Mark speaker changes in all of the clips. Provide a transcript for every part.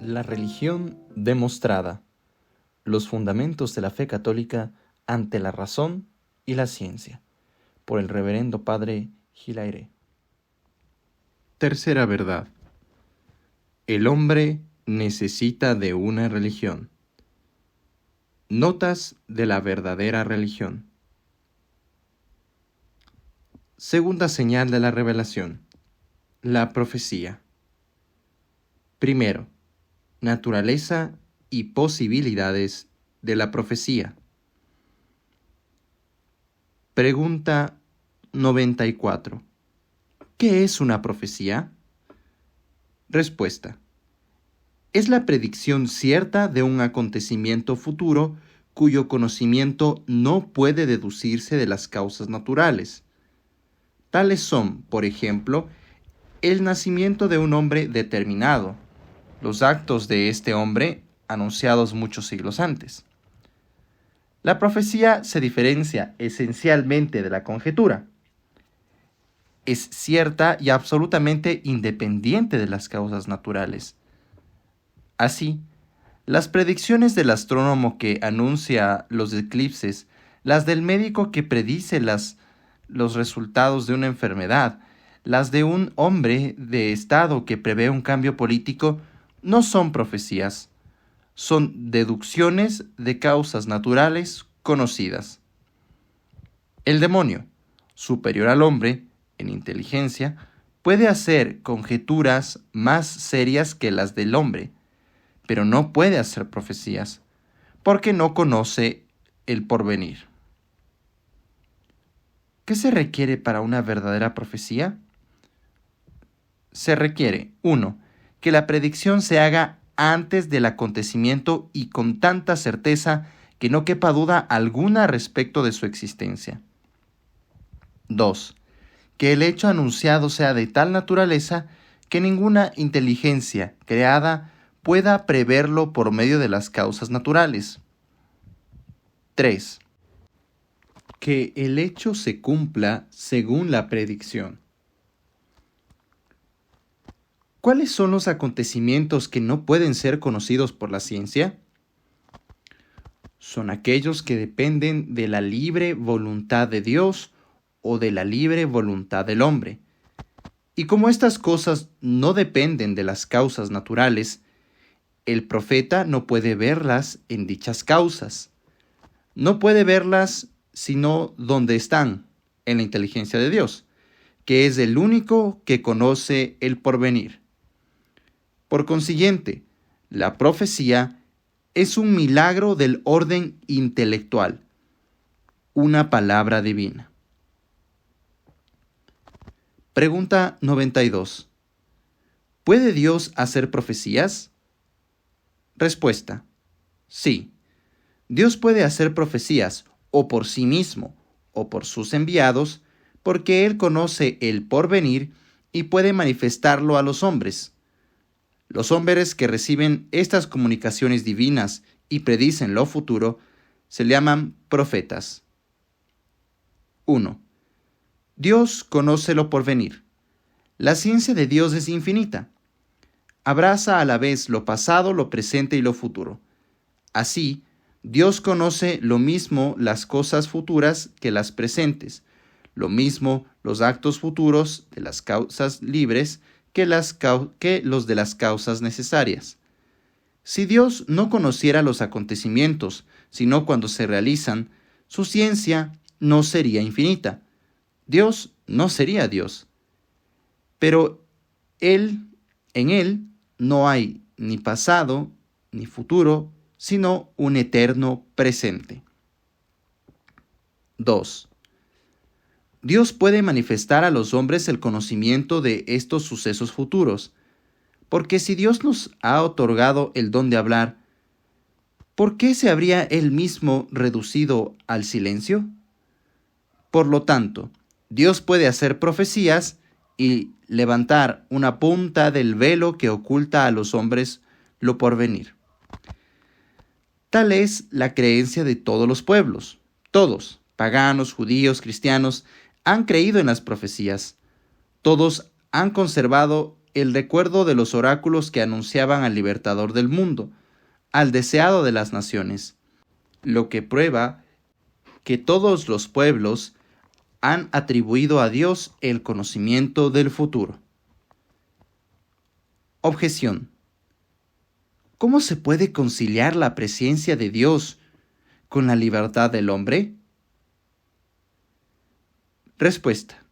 Speaker 1: La religión demostrada. Los fundamentos de la fe católica ante la razón y la ciencia. Por el Reverendo Padre Hilaire. Tercera verdad. El hombre necesita de una religión. Notas de la verdadera religión. Segunda señal de la revelación. La profecía. Primero, naturaleza y posibilidades de la profecía. Pregunta 94. ¿Qué es una profecía? Respuesta. Es la predicción cierta de un acontecimiento futuro cuyo conocimiento no puede deducirse de las causas naturales. Tales son, por ejemplo, el nacimiento de un hombre determinado, los actos de este hombre anunciados muchos siglos antes. La profecía se diferencia esencialmente de la conjetura. Es cierta y absolutamente independiente de las causas naturales. Así, las predicciones del astrónomo que anuncia los eclipses, las del médico que predice los resultados de una enfermedad, las de un hombre de Estado que prevé un cambio político, no son profecías, son deducciones de causas naturales conocidas. El demonio, superior al hombre en inteligencia, puede hacer conjeturas más serias que las del hombre, pero no puede hacer profecías, porque no conoce el porvenir. ¿Qué se requiere para una verdadera profecía? Se requiere, 1. Que la predicción se haga antes del acontecimiento y con tanta certeza que no quepa duda alguna respecto de su existencia. 2. Que el hecho anunciado sea de tal naturaleza que ninguna inteligencia creada pueda preverlo por medio de las causas naturales. 3. Que el hecho se cumpla según la predicción. ¿Cuáles son los acontecimientos que no pueden ser conocidos por la ciencia? Son aquellos que dependen de la libre voluntad de Dios o de la libre voluntad del hombre. Y como estas cosas no dependen de las causas naturales, el profeta no puede verlas en dichas causas. No puede verlas sino donde están, en la inteligencia de Dios, que es el único que conoce el porvenir. Por consiguiente, la profecía es un milagro del orden intelectual, una palabra divina. Pregunta 92. ¿Puede Dios hacer profecías? Respuesta. Sí. Dios puede hacer profecías o por sí mismo o por sus enviados, porque Él conoce el porvenir y puede manifestarlo a los hombres. Los hombres que reciben estas comunicaciones divinas y predicen lo futuro se llaman profetas. 1. Dios conoce lo porvenir. La ciencia de Dios es infinita. Abraza a la vez lo pasado, lo presente y lo futuro. Así, Dios conoce lo mismo las cosas futuras que las presentes, lo mismo los actos futuros de las causas libres que los de las causas necesarias. Si Dios no conociera los acontecimientos, sino cuando se realizan, su ciencia no sería infinita. Dios no sería Dios. Pero en Él no hay ni pasado ni futuro, sino un eterno presente. 2. Dios puede manifestar a los hombres el conocimiento de estos sucesos futuros, porque si Dios nos ha otorgado el don de hablar, ¿por qué se habría Él mismo reducido al silencio? Por lo tanto, Dios puede hacer profecías y levantar una punta del velo que oculta a los hombres lo porvenir. Tal es la creencia de todos los pueblos. Todos, paganos, judíos, cristianos, han creído en las profecías. Todos han conservado el recuerdo de los oráculos que anunciaban al libertador del mundo, al deseado de las naciones, lo que prueba que todos los pueblos han atribuido a Dios el conocimiento del futuro. Objeción. ¿Cómo se puede conciliar la presencia de Dios con la libertad del hombre? Respuesta.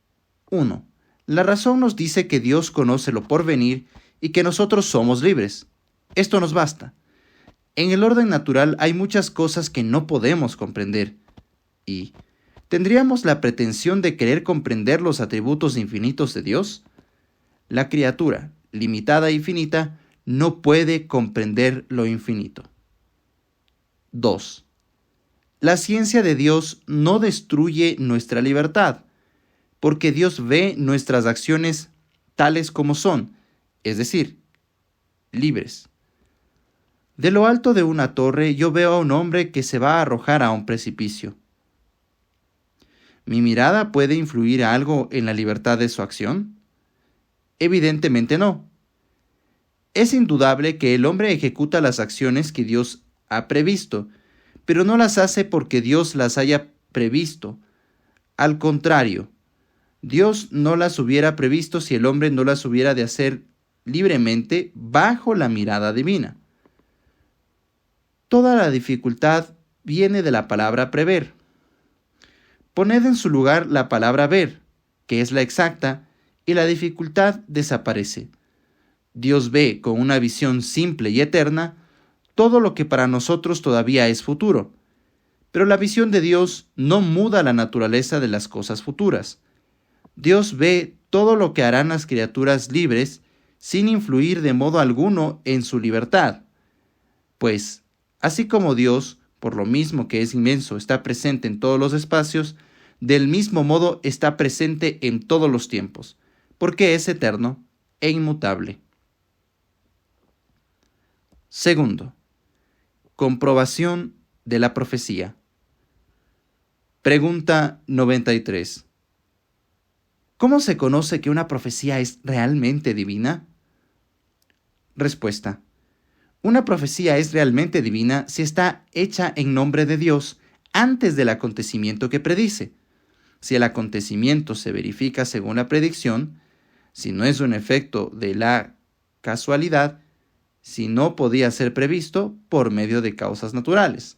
Speaker 1: 1. La razón nos dice que Dios conoce lo porvenir y que nosotros somos libres. Esto nos basta. En el orden natural hay muchas cosas que no podemos comprender. Y ¿tendríamos la pretensión de querer comprender los atributos infinitos de Dios? La criatura, limitada y finita, no puede comprender lo infinito. 2. La ciencia de Dios no destruye nuestra libertad, porque Dios ve nuestras acciones tales como son, es decir, libres. De lo alto de una torre yo veo a un hombre que se va a arrojar a un precipicio. ¿Mi mirada puede influir algo en la libertad de su acción? Evidentemente no. Es indudable que el hombre ejecuta las acciones que Dios ha previsto, pero no las hace porque Dios las haya previsto. Al contrario, Dios no las hubiera previsto si el hombre no las hubiera de hacer libremente bajo la mirada divina. Toda la dificultad viene de la palabra prever. Poned en su lugar la palabra ver, que es la exacta, y la dificultad desaparece. Dios ve con una visión simple y eterna todo lo que para nosotros todavía es futuro. Pero la visión de Dios no muda la naturaleza de las cosas futuras. Dios ve todo lo que harán las criaturas libres sin influir de modo alguno en su libertad. Pues, así como Dios, por lo mismo que es inmenso, está presente en todos los espacios, del mismo modo está presente en todos los tiempos, porque es eterno e inmutable. Segundo, comprobación de la profecía. Pregunta 93. ¿Cómo se conoce que una profecía es realmente divina? Respuesta. Una profecía es realmente divina si está hecha en nombre de Dios antes del acontecimiento que predice. Si el acontecimiento se verifica según la predicción, si no es un efecto de la casualidad, si no podía ser previsto por medio de causas naturales.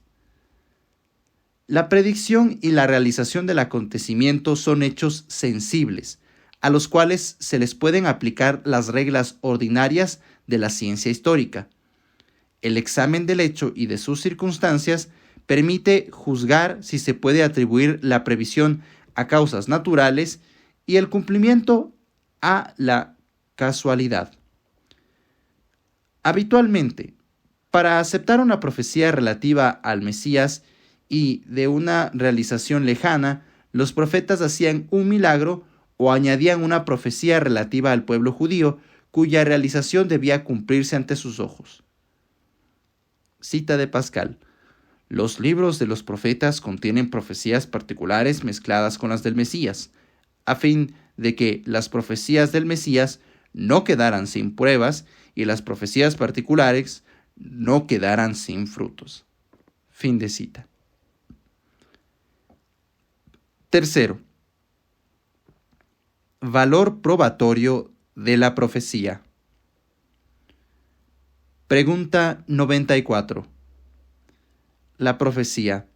Speaker 1: La predicción y la realización del acontecimiento son hechos sensibles, a los cuales se les pueden aplicar las reglas ordinarias de la ciencia histórica. El examen del hecho y de sus circunstancias permite juzgar si se puede atribuir la previsión a causas naturales y el cumplimiento a la casualidad. Habitualmente, para aceptar una profecía relativa al Mesías y de una realización lejana, los profetas hacían un milagro o añadían una profecía relativa al pueblo judío cuya realización debía cumplirse ante sus ojos. Cita de Pascal. Los libros de los profetas contienen profecías particulares mezcladas con las del Mesías, a fin de que las profecías del Mesías no quedaran sin pruebas y las profecías particulares no quedaran sin frutos. Fin de cita. Tercero, valor probatorio de la profecía. Pregunta 94. ¿La profecía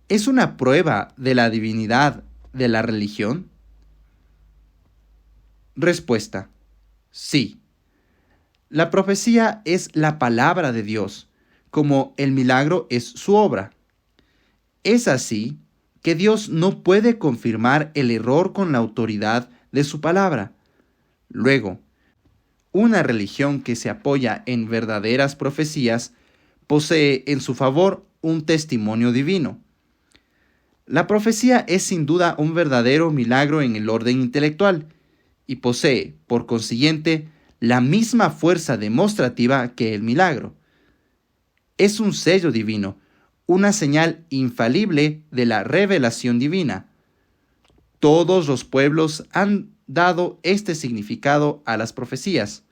Speaker 1: es una prueba de la divinidad de la religión? Respuesta: sí. La profecía es la palabra de Dios, como el milagro es su obra. Es así que Dios no puede confirmar el error con la autoridad de su palabra. Luego, una religión que se apoya en verdaderas profecías posee en su favor un testimonio divino. La profecía es sin duda un verdadero milagro en el orden intelectual y posee, por consiguiente, la misma fuerza demostrativa que el milagro. Es un sello divino, una señal infalible de la revelación divina. Todos los pueblos han dado este significado a las profecías,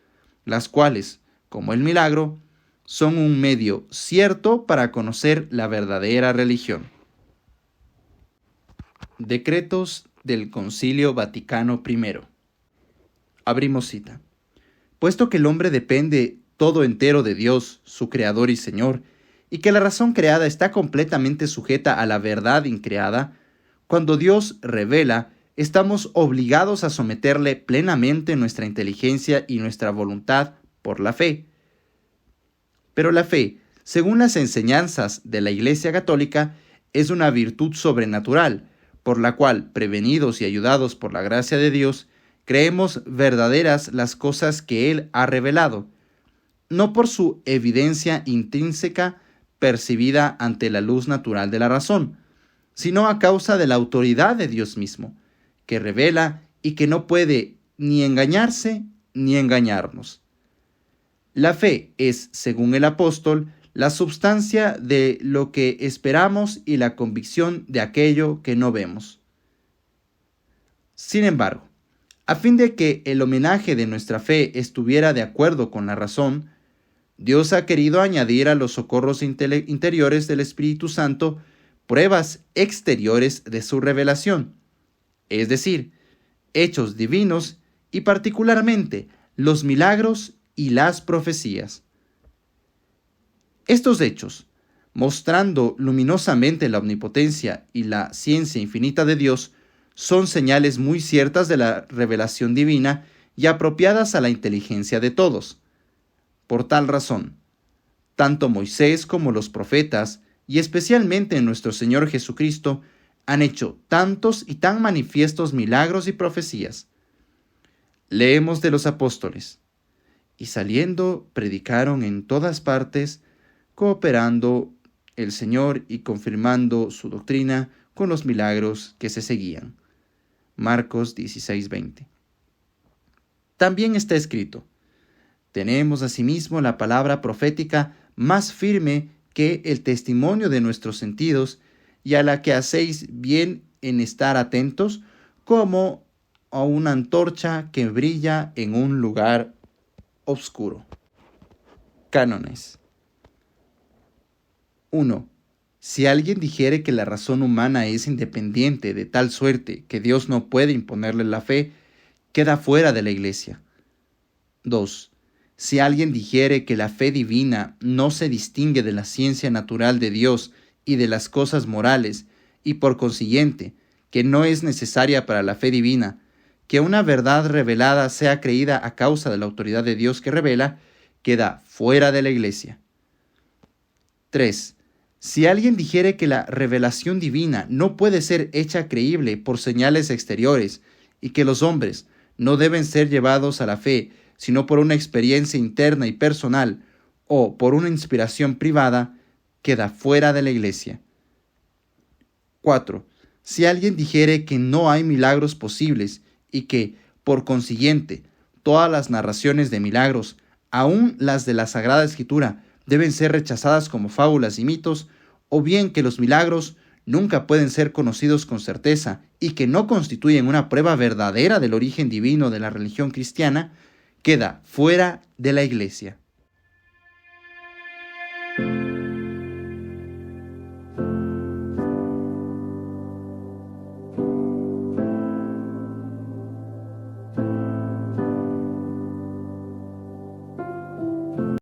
Speaker 1: las cuales, como el milagro, son un medio cierto para conocer la verdadera religión. Decretos del Concilio Vaticano I. Abrimos cita. Puesto que el hombre depende todo entero de Dios, su Creador y Señor, y que la razón creada está completamente sujeta a la verdad increada, cuando Dios revela, estamos obligados a someterle plenamente nuestra inteligencia y nuestra voluntad por la fe. Pero la fe, según las enseñanzas de la Iglesia Católica, es una virtud sobrenatural, por la cual, prevenidos y ayudados por la gracia de Dios, creemos verdaderas las cosas que Él ha revelado, no por su evidencia intrínseca percibida ante la luz natural de la razón, sino a causa de la autoridad de Dios mismo, que revela y que no puede ni engañarse ni engañarnos. La fe es, según el apóstol, la substancia de lo que esperamos y la convicción de aquello que no vemos. Sin embargo, a fin de que el homenaje de nuestra fe estuviera de acuerdo con la razón, Dios ha querido añadir a los socorros interiores del Espíritu Santo pruebas exteriores de su revelación, es decir, hechos divinos y particularmente los milagros y las profecías. Estos hechos, mostrando luminosamente la omnipotencia y la ciencia infinita de Dios, son señales muy ciertas de la revelación divina y apropiadas a la inteligencia de todos. Por tal razón, tanto Moisés como los profetas, y especialmente nuestro Señor Jesucristo, han hecho tantos y tan manifiestos milagros y profecías. Leemos de los apóstoles: y saliendo predicaron en todas partes, cooperando el Señor y confirmando su doctrina con los milagros que se seguían. Marcos 16:20. También está escrito: tenemos asimismo la palabra profética más firme que el testimonio de nuestros sentidos, y a la que hacéis bien en estar atentos, como a una antorcha que brilla en un lugar oscuro. Cánones. 1. Si alguien dijere que la razón humana es independiente de tal suerte que Dios no puede imponerle la fe, queda fuera de la Iglesia. 2. Si alguien dijere que la fe divina no se distingue de la ciencia natural de Dios y de las cosas morales, y por consiguiente, que no es necesaria para la fe divina, que una verdad revelada sea creída a causa de la autoridad de Dios que revela, queda fuera de la Iglesia. 3. Si alguien dijere que la revelación divina no puede ser hecha creíble por señales exteriores, y que los hombres no deben ser llevados a la fe, sino por una experiencia interna y personal, o por una inspiración privada, queda fuera de la Iglesia. 4. Si alguien dijere que no hay milagros posibles, y que, por consiguiente, todas las narraciones de milagros, aun las de la Sagrada Escritura, deben ser rechazadas como fábulas y mitos, o bien que los milagros nunca pueden ser conocidos con certeza y que no constituyen una prueba verdadera del origen divino de la religión cristiana, queda fuera de la Iglesia.